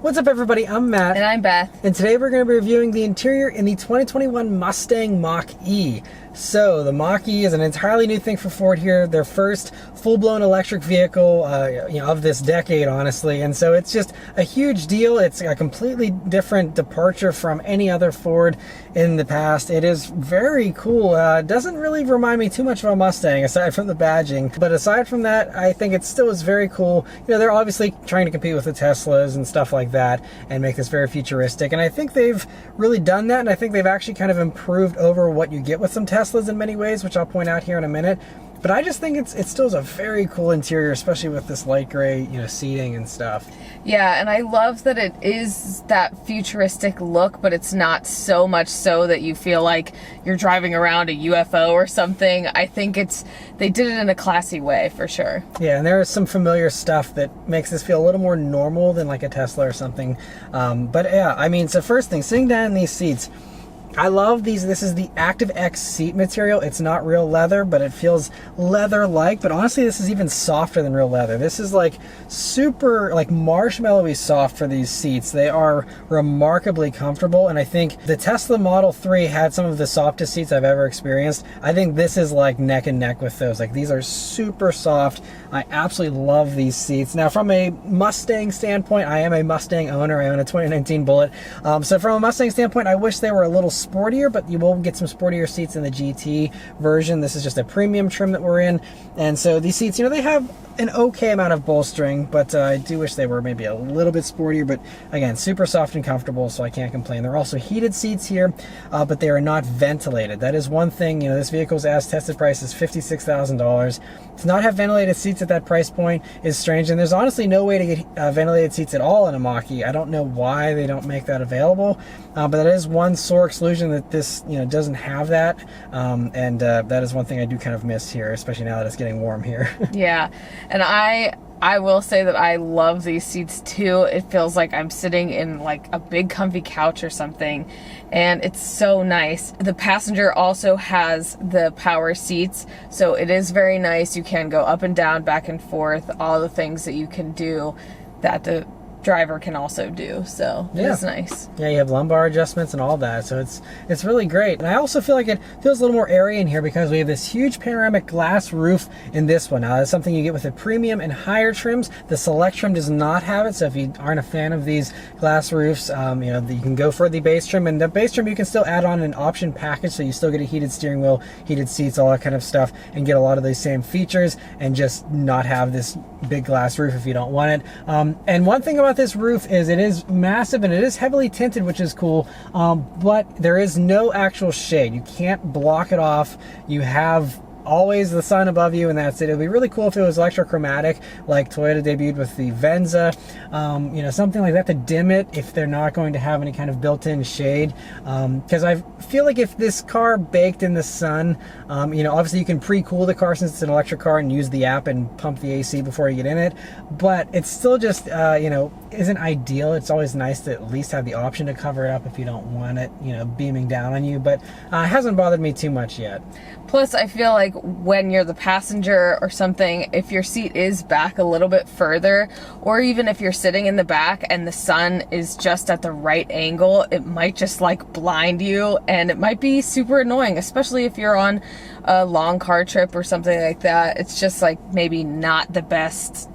What's up everybody, I'm Matt. And I'm Beth. And today we're going to be reviewing the interior in the 2021 Mustang Mach-E. So the Mach-E is an entirely new thing for Ford here, their first full-blown electric vehicle of this decade, honestly. And so it's just a huge deal. It's a completely different departure from any other Ford in the past. It is very cool. It doesn't really remind me too much of a Mustang aside from the badging. But aside from that, I think it still is very cool. You know, they're obviously trying to compete with the Teslas and stuff like that and make this very futuristic. And I think they've really done that. And I think they've actually kind of improved over what you get with some Teslas in many ways, which I'll point out here in a minute. But I just think it still is a very cool interior, especially with this light gray, seating and stuff. Yeah, and I love that it is that futuristic look, but it's not so much so that you feel like you're driving around a UFO or something. I think they did it in a classy way, for sure. Yeah, and there is some familiar stuff that makes this feel a little more normal than like a Tesla or something. But yeah, I mean, so first thing, sitting down in these seats, I love these. This is the Active X seat material. It's not real leather, but it feels leather-like. But honestly, this is even softer than real leather. This is like super like marshmallowy soft for these seats. They are remarkably comfortable. And I think the Tesla Model 3 had some of the softest seats I've ever experienced. I think this is like neck and neck with those. Like these are super soft. I absolutely love these seats. Now from a Mustang standpoint, I am a Mustang owner. I own a 2019 Bullet. So from a Mustang standpoint, I wish they were a little sportier, but you will get some sportier seats in the GT version. This is just a premium trim that we're in. And so these seats, they have an okay amount of bolstering, but I do wish they were maybe a little bit sportier, but again, super soft and comfortable, so I can't complain. They're also heated seats here, but they are not ventilated. That is one thing. This vehicle's as tested price is $56,000. To not have ventilated seats at that price point is strange, and there's honestly no way to get ventilated seats at all in a Mach-E. I don't know why they don't make that available, but that is one sore exclusion that this doesn't have that, and that is one thing I do kind of miss here, especially now that it's getting warm here. Yeah. And I will say that I love these seats too. It feels like I'm sitting in like a big comfy couch or something, and it's so nice. The passenger also has the power seats, so it is very nice. You can go up and down, back and forth, all the things that you can do that the driver can also do, so it is nice. Yeah, you have lumbar adjustments and all that, so it's really great. And I also feel like it feels a little more airy in here because we have this huge panoramic glass roof in this one. Now that's something you get with the premium and higher trims. The Select trim does not have it, so if you aren't a fan of these glass roofs, you can go for the base trim. And the base trim you can still add on an option package, so you still get a heated steering wheel, heated seats, all that kind of stuff, and get a lot of these same features and just not have this big glass roof if you don't want it. And one thing about this roof is it is massive and it is heavily tinted, which is cool, but there is no actual shade. You can't block it off. You have always the sun above you, and that's it. It would be really cool if it was electrochromatic, like Toyota debuted with the Venza, something like that to dim it if they're not going to have any kind of built-in shade. Because I feel like if this car baked in the sun, obviously you can pre-cool the car since it's an electric car and use the app and pump the AC before you get in it, but it's still just, isn't ideal. It's always nice to at least have the option to cover it up if you don't want it, beaming down on you, but it hasn't bothered me too much yet. Plus, I feel like when you're the passenger or something, if your seat is back a little bit further, or even if you're sitting in the back and the sun is just at the right angle, it might just like blind you, and it might be super annoying, especially if you're on a long car trip or something like that. It's just like maybe not the best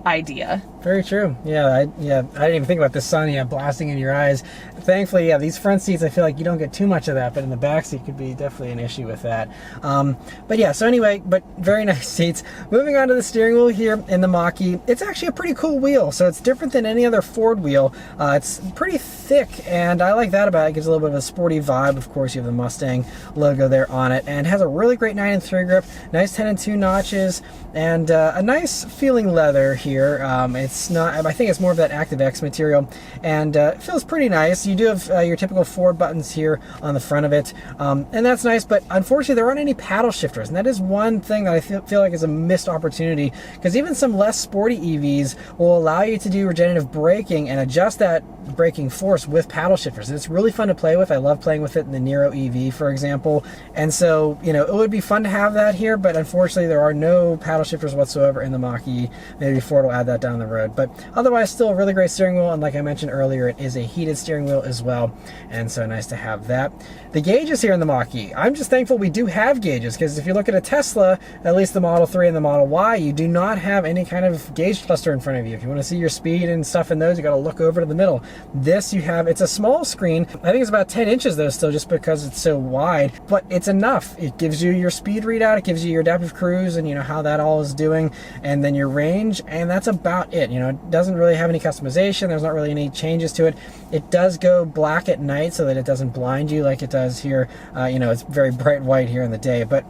idea. Very true. Yeah, I didn't even think about the sun blasting in your eyes. Thankfully, these front seats, I feel like you don't get too much of that, but in the back seat could be definitely an issue with that. But yeah, so anyway, but very nice seats. Moving on to the steering wheel here in the Mach-E, it's actually a pretty cool wheel. So it's different than any other Ford wheel. It's pretty thick, and I like that about it. It gives a little bit of a sporty vibe. Of course, you have the Mustang logo there on it, and it has a really great 9-3 grip, nice 10-2 notches, and a nice feeling leather here. It's not, I think it's more of that Active X material, and it feels pretty nice. You do have your typical Ford buttons here on the front of it, and that's nice, but unfortunately there aren't any paddle shifters, and that is one thing that I feel like is a missed opportunity, because even some less sporty EVs will allow you to do regenerative braking and adjust that braking force with paddle shifters. It's really fun to play with. I love playing with it in the Nero EV, for example. And so, you know, it would be fun to have that here, but unfortunately there are no paddle shifters whatsoever in the Mach-E. Maybe Ford will add that down the road. But otherwise, still a really great steering wheel. And like I mentioned earlier, it is a heated steering wheel as well. And so nice to have that. The gauges here in the Mach-E, I'm just thankful we do have gauges, because if you look at a Tesla, at least the Model 3 and the Model Y, you do not have any kind of gauge cluster in front of you. If you want to see your speed and stuff in those, you got to look over to the middle. This you have, it's a small screen. I think it's about 10 inches though still, just because it's so wide, but it's enough. It gives you your speed readout, it gives you your adaptive cruise and you know how that all is doing, and then your range, and that's about it. You know, it doesn't really have any customization. There's not really any changes to it. It does go black at night so that it doesn't blind you like it does here. You know, it's very bright white here in the day, but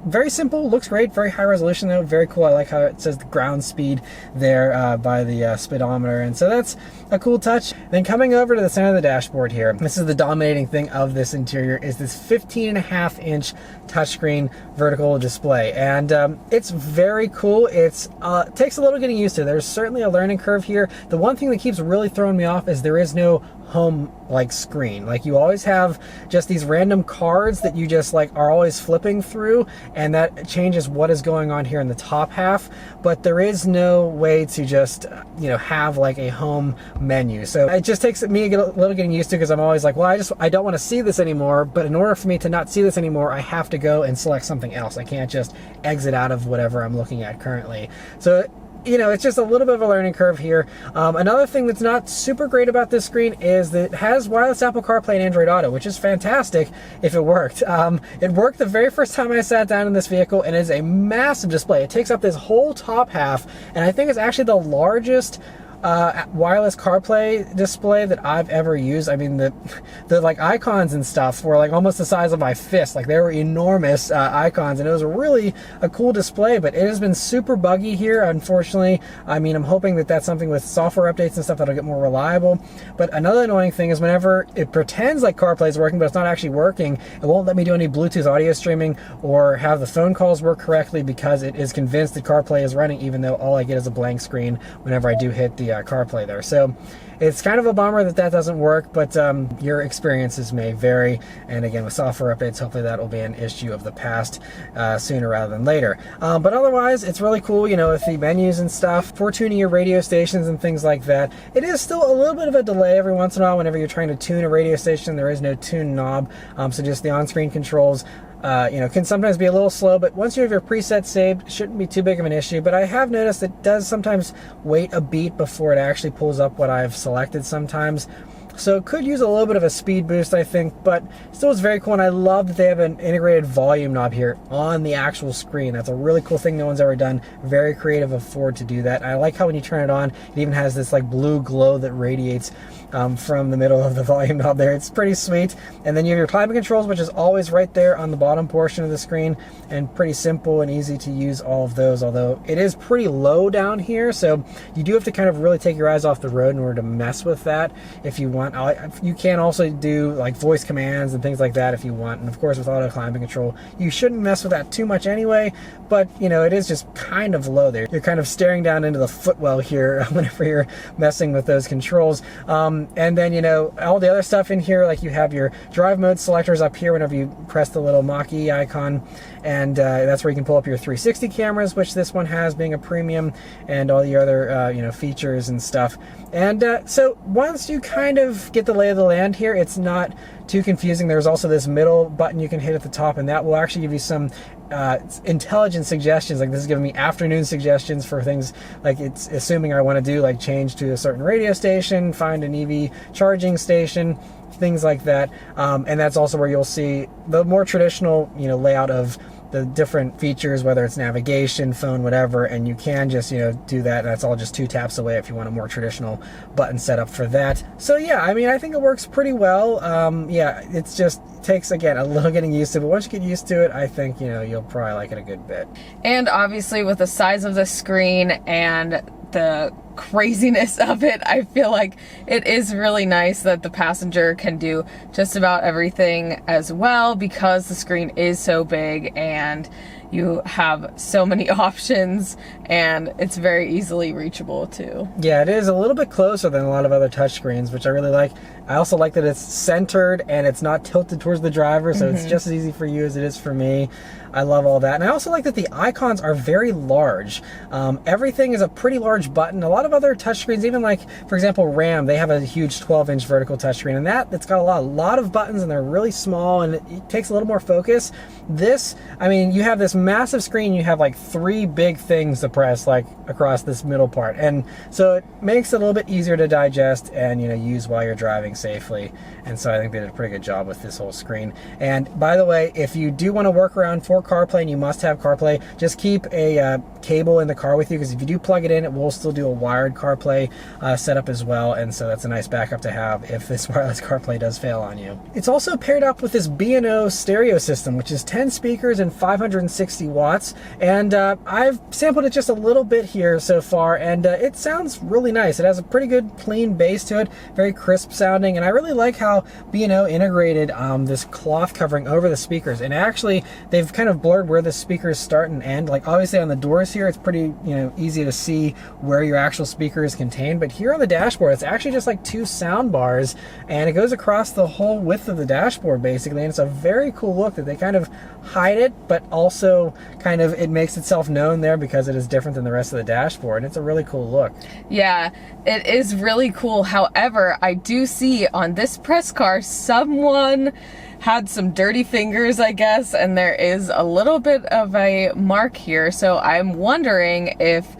very simple, looks great, very high resolution though, very cool. I like how it says the ground speed there by the speedometer, and so that's a cool touch. Then coming over to the center of the dashboard here, this is the dominating thing of this interior, is this 15.5-inch touchscreen vertical display, and it's very cool. It's takes a little getting used to. There's certainly a learning curve here. The one thing that keeps really throwing me off is there is no home like screen. Like, you always have just these random cards that you just like are always flipping through, and that changes what is going on here in the top half, but there is no way to just you know have like a home menu. So it just takes me a little getting used to, because I'm always like, well, I don't want to see this anymore, but in order for me to not see this anymore, I have to go and select something else. I can't just exit out of whatever I'm looking at currently. So you know, it's just a little bit of a learning curve here. Another thing that's not super great about this screen is that it has wireless Apple CarPlay and Android Auto, which is fantastic if it worked. It worked the very first time I sat down in this vehicle, and it is a massive display. It takes up this whole top half, and I think it's actually the largest wireless CarPlay display that I've ever used. I mean, the like icons and stuff were like almost the size of my fist. Like, they were enormous icons, and it was really a cool display, but it has been super buggy here, unfortunately. I mean, I'm hoping that that's something with software updates and stuff that'll get more reliable. But another annoying thing is whenever it pretends like CarPlay is working, but it's not actually working, it won't let me do any Bluetooth audio streaming or have the phone calls work correctly, because it is convinced that CarPlay is running, even though all I get is a blank screen whenever I do hit the CarPlay there. So it's kind of a bummer that that doesn't work, but your experiences may vary. And again, with software updates, hopefully that will be an issue of the past sooner rather than later. But otherwise, it's really cool, you know, with the menus and stuff for tuning your radio stations and things like that. It is still a little bit of a delay every once in a while whenever you're trying to tune a radio station. There is no tune knob, so just the on-screen controls you know, can sometimes be a little slow, but once you have your presets saved, it shouldn't be too big of an issue. But I have noticed it does sometimes wait a beat before it actually pulls up what I've selected sometimes. So it could use a little bit of a speed boost, I think, but still is very cool. And I love that they have an integrated volume knob here on the actual screen. That's a really cool thing no one's ever done. Very creative of Ford to do that. I like how when you turn it on, it even has this like blue glow that radiates from the middle of the volume knob there. It's pretty sweet. And then you have your climate controls, which is always right there on the bottom portion of the screen, and pretty simple and easy to use all of those, although it is pretty low down here, so you do have to kind of really take your eyes off the road in order to mess with that if you want. You can also do like voice commands and things like that if you want, and of course with auto climate control you shouldn't mess with that too much anyway, but you know, it is just kind of low there. You're kind of staring down into the footwell here whenever you're messing with those controls. And then, you know, all the other stuff in here, like you have your drive mode selectors up here whenever you press the little Mach-E icon, and that's where you can pull up your 360 cameras, which this one has, being a premium, and all the other you know, features and stuff. And so once you kind of get the lay of the land here, it's not too confusing. There's also this middle button you can hit at the top, and that will actually give you some intelligent suggestions. Like, this is giving me afternoon suggestions for things like, it's assuming I want to do like change to a certain radio station, find an EV charging station, things like that. And that's also where you'll see the more traditional, you know, layout of the different features, whether it's navigation, phone, whatever, and you can just, you know, do that. That's all just 2 taps away if you want a more traditional button setup for that. So yeah, I mean, I think it works pretty well. Yeah, it's just takes, again, a little getting used to, but once you get used to it, I think, you know, you'll probably like it a good bit. And obviously with the size of the screen and the craziness of it, I feel like it is really nice that the passenger can do just about everything as well, because the screen is so big, and You have so many options, and it's very easily reachable too. Yeah, it is a little bit closer than a lot of other touchscreens, which I really like. I also like that it's centered and it's not tilted towards the driver, so it's just as easy for you as it is for me. I love all that. And I also like that the icons are very large. Everything is a pretty large button. A lot of other touchscreens, even like, for example, RAM, they have a huge 12-inch vertical touchscreen, and it's got a lot of buttons, and they're really small, and it takes a little more focus. This, I mean, you have this massive screen, you have like 3 big things to press like across this middle part, and so it makes it a little bit easier to digest and, you know, use while you're driving safely. And so I think they did a pretty good job with this whole screen. And by the way, if you do want to work around for CarPlay and you must have CarPlay, just keep a cable in the car with you, because if you do plug it in, it will still do a wired CarPlay setup as well, and so that's a nice backup to have if this wireless CarPlay does fail on you. It's also paired up with this B&O stereo system, which is 10 speakers and 560 watts, and I've sampled it just a little bit here so far, and it sounds really nice. It has a pretty good clean bass to it, very crisp sounding, and I really like how B&O integrated this cloth covering over the speakers, and actually they've kind of blurred where the speakers start and end. Like obviously on the doors here, it's pretty, you know, easy to see where your actual speaker is contained, but here on the dashboard, it's actually just like 2 sound bars, and it goes across the whole width of the dashboard basically, and it's a very cool look that they kind of hide it, but also kind of it makes itself known there because it is different than the rest of the dashboard, and it's a really cool look. Yeah, it is really cool. However, I do see on this press car someone had some dirty fingers, I guess, and there is a little bit of a mark here, so I'm wondering if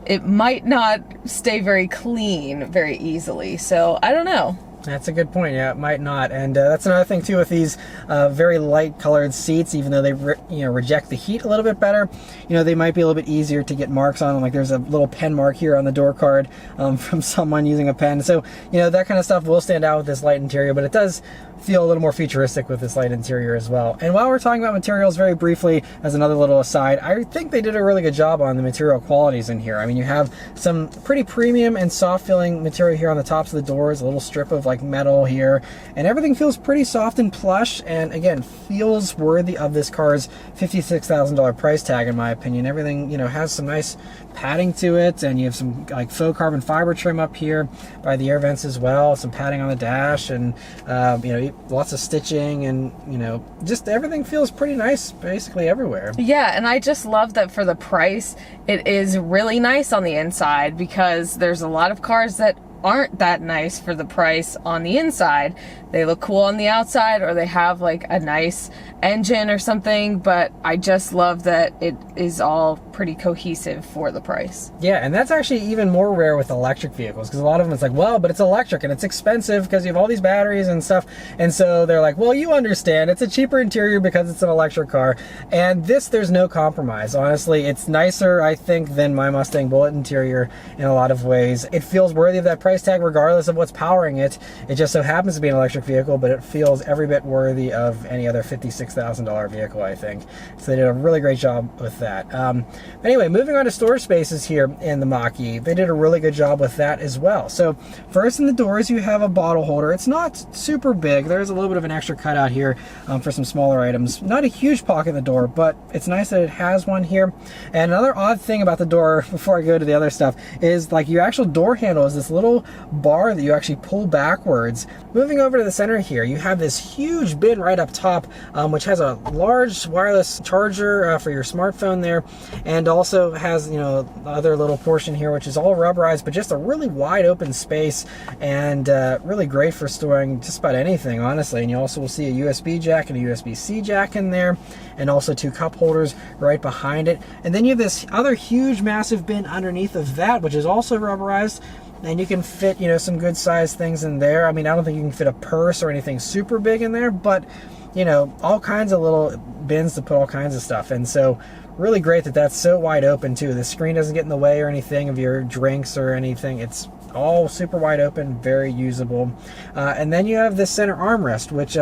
it might not stay very clean very easily. So I don't know. That's a good point. Yeah, it might not. And that's another thing too with these very light colored seats. Even though they reject the heat a little bit better, you know, they might be a little bit easier to get marks on them. Like there's a little pen mark here on the door card from someone using a pen. So, you know, that kind of stuff will stand out with this light interior, but it does feel a little more futuristic with this light interior as well. And while we're talking about materials very briefly, as another little aside, I think they did a really good job on the material qualities in here. I mean, you have some pretty premium and soft feeling material here on the tops of the doors, a little strip of like metal here, and everything feels pretty soft and plush, and again, feels worthy of this car's $56,000 price tag in my opinion. Everything, you know, has some nice padding to it, and you have some like faux carbon fiber trim up here by the air vents as well, some padding on the dash, and you know, lots of stitching, and you know, just everything feels pretty nice basically everywhere. Yeah, and I just love that for the price it is really nice on the inside, because there's a lot of cars that aren't that nice for the price on the inside. They look cool on the outside, or they have like a nice engine or something, but I just love that it is all pretty cohesive for the price. Yeah, and that's actually even more rare with electric vehicles, because a lot of them it's like, well, but it's electric and it's expensive because you have all these batteries and stuff, and so they're like, well, you understand, it's a cheaper interior because it's an electric car. And this, there's no compromise. Honestly, it's nicer, I think, than my Mustang Bullitt interior in a lot of ways. It feels worthy of that price tag regardless of what's powering it. It just so happens to be an electric vehicle, but it feels every bit worthy of any other $56,000 vehicle, I think. So they did a really great job with that. Anyway, moving on to storage spaces here in the Mach-E. They did a really good job with that as well. So first in the doors, you have a bottle holder. It's not super big. There's a little bit of an extra cutout here for some smaller items. Not a huge pocket in the door, but it's nice that it has one here. And another odd thing about the door, before I go to the other stuff, is like your actual door handle is this little bar that you actually pull backwards. Moving over to the center here, you have this huge bin right up top, which has a large wireless charger for your smartphone there, and also has, you know, the other little portion here which is all rubberized, but just a really wide open space, and really great for storing just about anything, honestly. And you also will see a USB jack and a USB-C jack in there, and also 2 cup holders right behind it. And then you have this other huge massive bin underneath of that, which is also rubberized, and you can fit, you know, some good sized things in there. I mean, I don't think you can fit a purse or anything super big in there, but you know, all kinds of little bins to put all kinds of stuff. And so really great that that's so wide open too. The screen doesn't get in the way or anything of your drinks or anything. It's all super wide open, very usable. And then you have this center armrest, which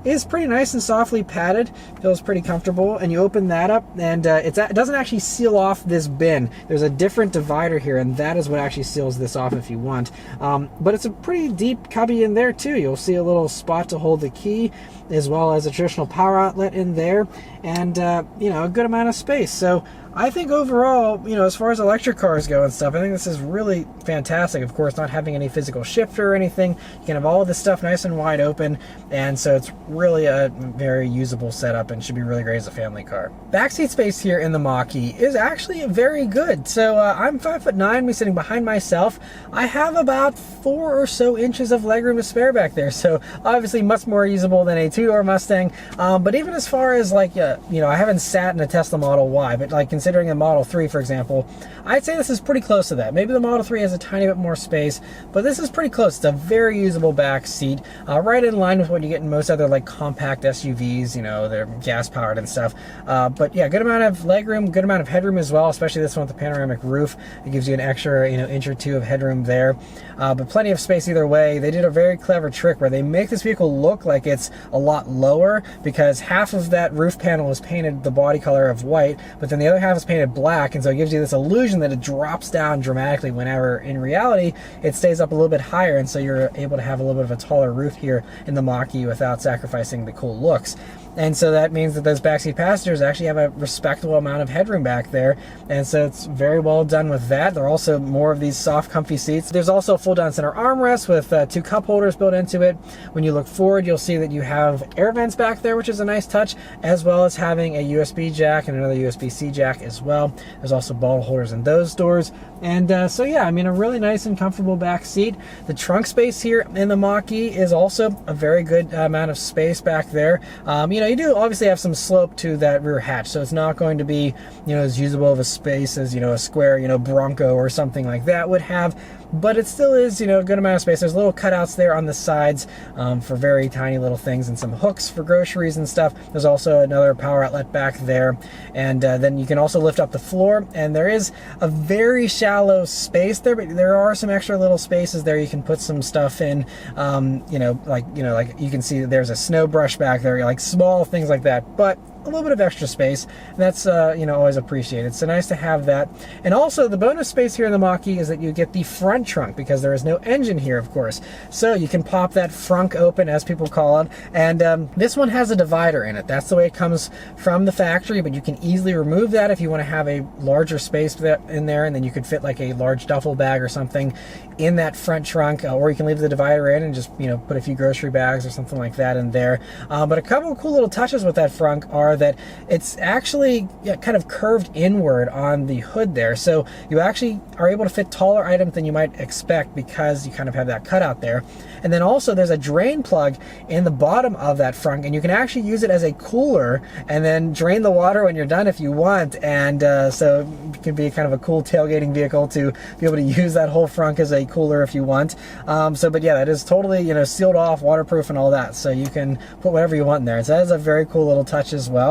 is pretty nice and softly padded, feels pretty comfortable. And you open that up, and it doesn't actually seal off this bin. There's a different divider here, and that is what actually seals this off if you want. But it's a pretty deep cubby in there too. You'll see a little spot to hold the key, as well as a traditional power outlet in there, and you know, a good amount of space. So I think overall, you know, as far as electric cars go and stuff, I think this is really fantastic. Of course, not having any physical shifter or anything, you can have all of this stuff nice and wide open, and so it's really a very usable setup and should be really great as a family car. Backseat space here in the Mach-E is actually very good. So I'm 5'9", me sitting behind myself. I have about 4 or so inches of legroom to spare back there, so obviously much more usable than a two-door Mustang. But even as far as like, you know, I haven't sat in a Tesla Model Y, but like considering a Model 3, for example, I'd say this is pretty close to that. Maybe the Model 3 has a tiny bit more space, but this is pretty close. It's a very usable back seat, right in line with what you get in most other like compact SUVs, you know, they're gas powered and stuff. But yeah, good amount of legroom, good amount of headroom as well, especially this one with the panoramic roof. It gives you an extra, you know, inch or two of headroom there, but plenty of space either way. They did a very clever trick where they make this vehicle look like it's a lot lower, because half of that roof panel is painted the body color of white, but then the other half is painted black, and so it gives you this illusion that it drops down dramatically, whenever in reality it stays up a little bit higher, and so you're able to have a little bit of a taller roof here in the Mach-E without sacrificing the cool looks. And so that means that those backseat passengers actually have a respectable amount of headroom back there, and so it's very well done with that. There are also more of these soft, comfy seats. There's also a fold-down center armrest with 2 cup holders built into it. When you look forward, you'll see that you have air vents back there, which is a nice touch, as well as having a USB jack and another USB-C jack as well. There's also bottle holders in those doors. And so yeah, I mean, a really nice and comfortable back seat. The trunk space here in the Mach-E is also a very good amount of space back there. You know, you do obviously have some slope to that rear hatch, so it's not going to be, you know, as usable of a space as, you know, a square, you know, Bronco or something like that would have, but it still is, you know, a good amount of space. There's little cutouts there on the sides for very tiny little things, and some hooks for groceries and stuff. There's also another power outlet back there, and then you can also lift up the floor, and there is a very shallow space there, but there are some extra little spaces there you can put some stuff in. You know, like you can see that there's a snow brush back there, like small things like that, but a little bit of extra space, and that's you know, always appreciated. So nice to have that. And also the bonus space here in the Mach-E is that you get the front trunk, because there is no engine here, of course, so you can pop that frunk open, as people call it. And this one has a divider in it. That's the way it comes from the factory, but you can easily remove that if you want to have a larger space in there, and then you could fit like a large duffel bag or something in that front trunk, or you can leave the divider in and just, you know, put a few grocery bags or something like that in there. But a couple of cool little touches with that frunk are that it's actually kind of curved inward on the hood there, so you actually are able to fit taller items than you might expect, because you kind of have that cutout there. And then also there's a drain plug in the bottom of that front, and you can actually use it as a cooler and then drain the water when you're done if you want. And so it can be kind of a cool tailgating vehicle to be able to use that whole front as a cooler if you want. But yeah, that is totally, you know, sealed off, waterproof and all that, so you can put whatever you want in there. So that is a very cool little touch as well.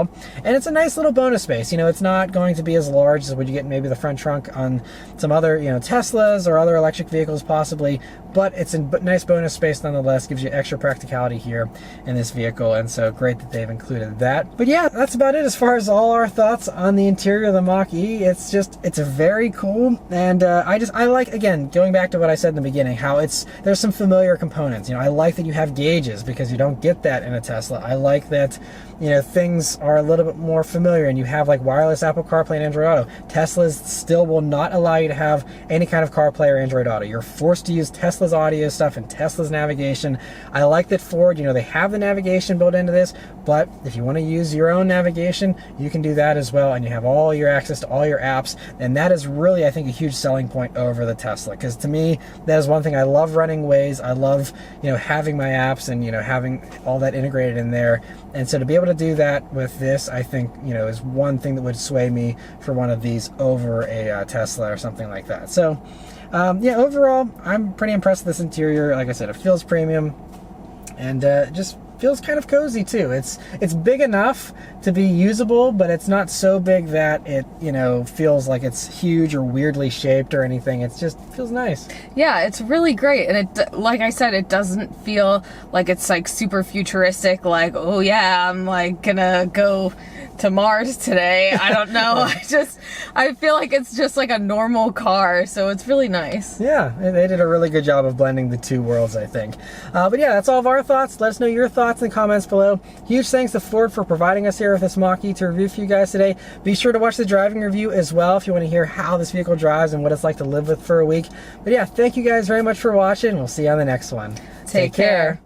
And it's a nice little bonus space. You know, it's not going to be as large as what you get maybe the front trunk on some other, you know, Teslas or other electric vehicles possibly, but it's a nice bonus space nonetheless. Gives you extra practicality here in this vehicle, and so great that they've included that. But yeah, that's about it as far as all our thoughts on the interior of the Mach-E. It's very cool, and I like, again, going back to what I said in the beginning, how there's some familiar components. You know, I like that you have gauges, because you don't get that in a Tesla. I like that, you know, things are a little bit more familiar, and you have like wireless Apple CarPlay and Android Auto. Teslas still will not allow you to have any kind of CarPlay or Android Auto. You're forced to use Tesla's audio stuff and Tesla's navigation. I like that Ford, you know, they have the navigation built into this, but if you want to use your own navigation, you can do that as well, and you have all your access to all your apps, and that is really, I think, a huge selling point over the Tesla, because to me, that is one thing. I love running Waze. I love, you know, having my apps and, you know, having all that integrated in there, and so to be able to do that with this, I think, you know, is one thing that would sway me for one of these over a Tesla or something like that. So yeah, overall, I'm pretty impressed with this interior. Like I said, it feels premium, and just feels kind of cozy too. It's big enough to be usable, but it's not so big that it, you know, feels like it's huge or weirdly shaped or anything. It just feels nice. Yeah, it's really great. And it, like I said, it doesn't feel like it's like super futuristic, like, oh yeah, I'm like gonna go to Mars today. I don't know. I feel like it's just like a normal car, so it's really nice. Yeah, they did a really good job of blending the two worlds, I think. But yeah, that's all of our thoughts. Let us know your thoughts in the comments below. Huge thanks to Ford for providing us here with this Mach-E to review for you guys today. Be sure to watch the driving review as well if you want to hear how this vehicle drives and what it's like to live with for a week. But yeah, thank you guys very much for watching. We'll see you on the next one. Take care.